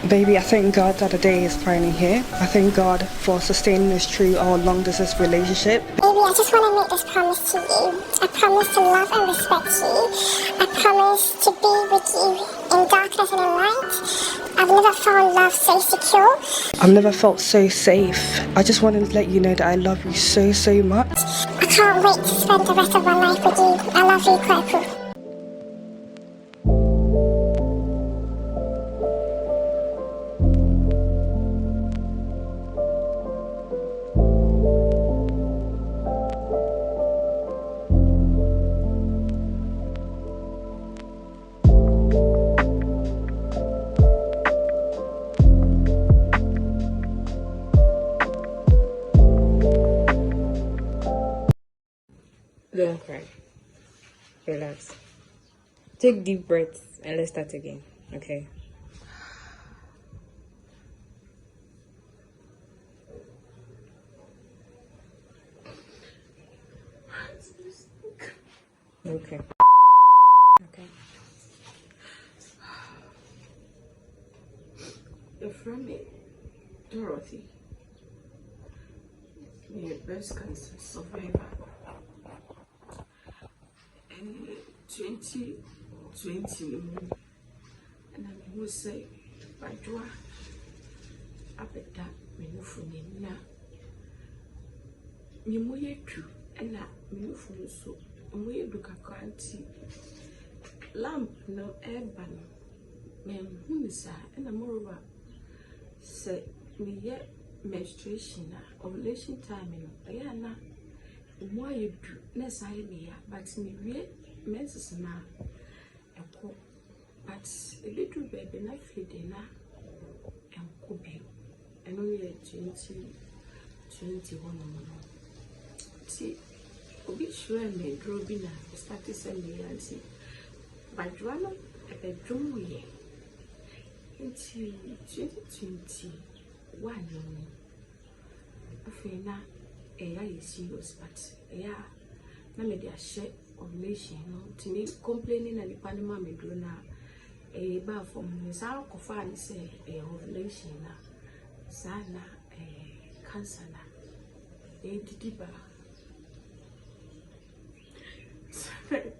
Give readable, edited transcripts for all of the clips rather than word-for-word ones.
Baby, I thank God that the day is finally here. I thank God for sustaining us through our long distance relationship. Baby, I just want to make this promise to you. I promise to love and respect you. I promise to be with you in darkness and in light. I've never found love so secure. I've never felt so safe. I just wanted to let you know that I love you so, so much. I can't wait to spend the rest of my life with you. I love you, Kwaku. Don't cry. Relax. Take deep breaths and let's start again. Okay. Okay. Okay. Your friend me, Dorothy, a breast cancer survivor. And 2020, and I will say, Badua, Abeda, Minufuna, Mimuyetu, and Minufun so, and we look a quantity lamp no air ban, men who is and a moreover say, me yet menstruation, ovulation timing, Ayana. Why you do necessarily, but me real menses now a cook, but a little baby not feeding now and could be and only 21. See, we sure me drobina started sending and see, but drama a bedroom way into 2021. Afena. Is serious, but yeah, na me dey share ovulation, no, to me complaining and the panama me do na ba from me sa ko fa ni say ovulation na sana cancer na didi ba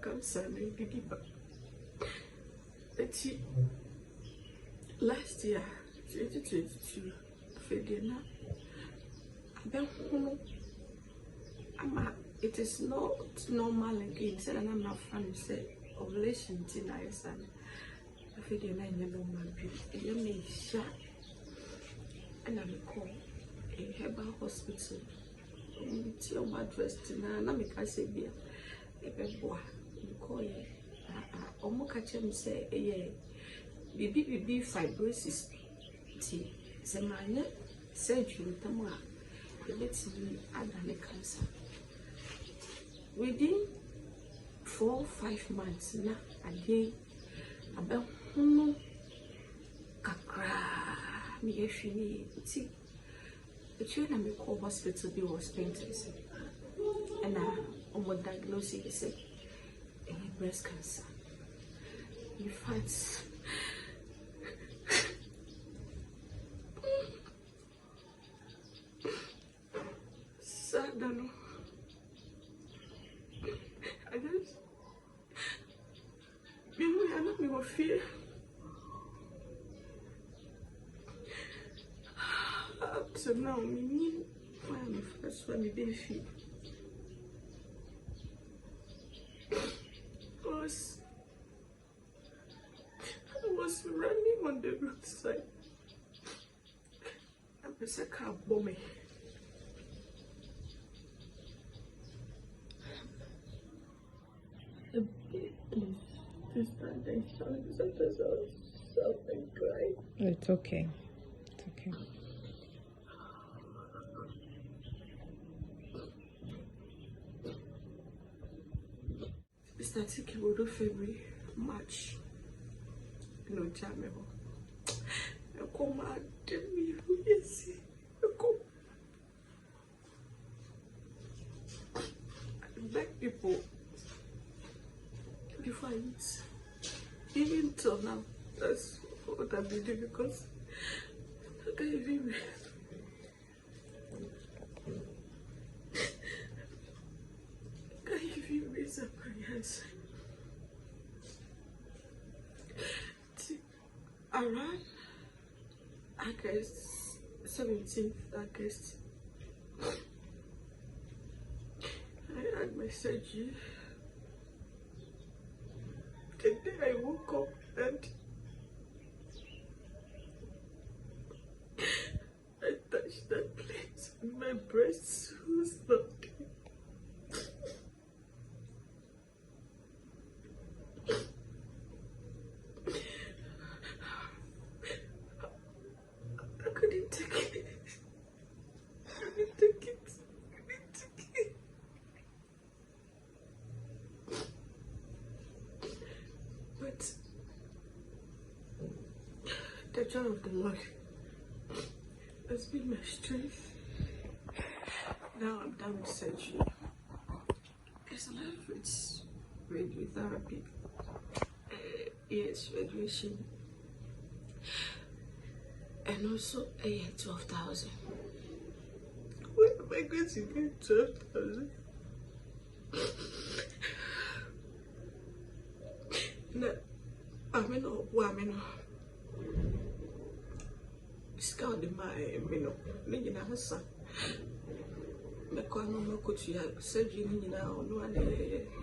cancer na didi ba eti last year 2022 fedena it is not normal again. Said I'm not fun. Say ovulation tina is an. I feel the nine normal beauty. You may share, and I'm call a herbal hospital. Tell my dress tina. Na me can say beer. A beboa. You call it. Omo catch him say BB fibrosis. Tea. Say my surgery tamwa. Let's be adult cancer. Within 4 or 5 months, now again, about kakra me fini. See, the children me call hospital bill was painted, and on diagnosis say breast cancer. In fact. I don't know. I just I don't know fear. Up to now, me my first one didn't feel. I was running on the roadside. I was a car bombing. Please stand and shout and cry. It's okay. It's okay. It's not February, March. No time. I come out to me. Yes. I beg people. Before I eat, even till now, that's what I've been doing because I can't even raise up my hands. Around August 17th August, I had my surgery. The day I woke up and I touched that place and my breast was not. I couldn't take it. I couldn't take it. I couldn't take it. But the joy of the Lord has been my strength. Now I'm done with surgery. It's life, it's radiotherapy, yes, radiation, and also a year 12,000. Where am I going to get 12,000? No, I'm in scout in my son. My no could see surgery now. No one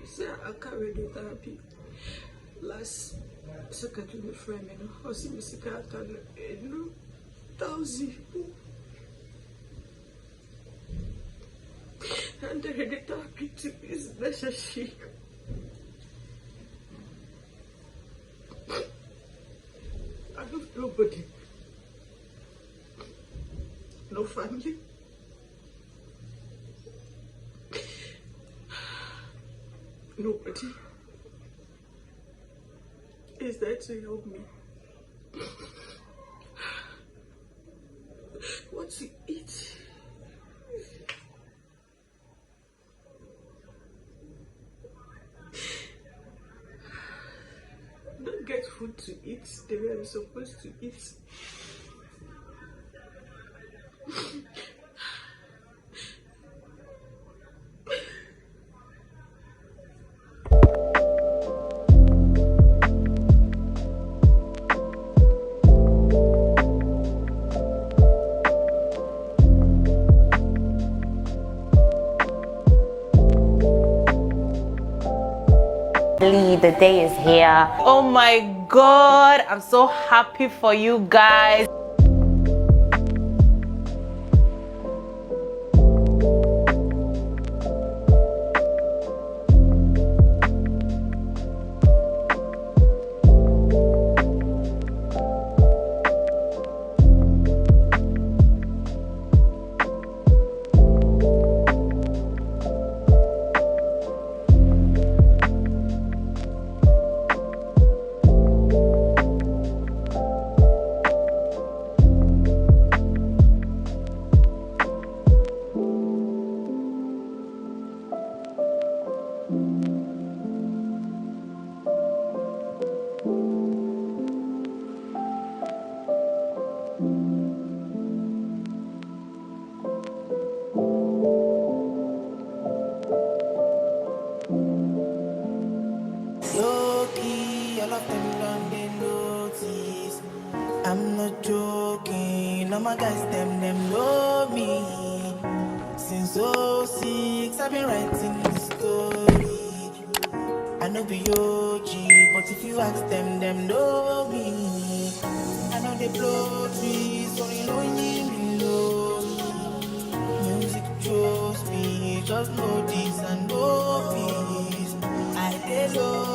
say I carry radiotherapy. Last secretary friend, or see Mr. Carter, 1,000. And the radiotherapy is necessary. I have nobody, no family. Nobody is there to help me. What to eat? Don't get food to eat the way I'm supposed to eat. The day is here. Oh my God, I'm so happy for you guys. All of them done they notice. I'm not joking. All my guys, them know me. Since '06, I've been writing this story. I know be OG, but if you ask them know me. I know they blow trees, so you know me know me. Music chose me, just know this and know peace. I did love.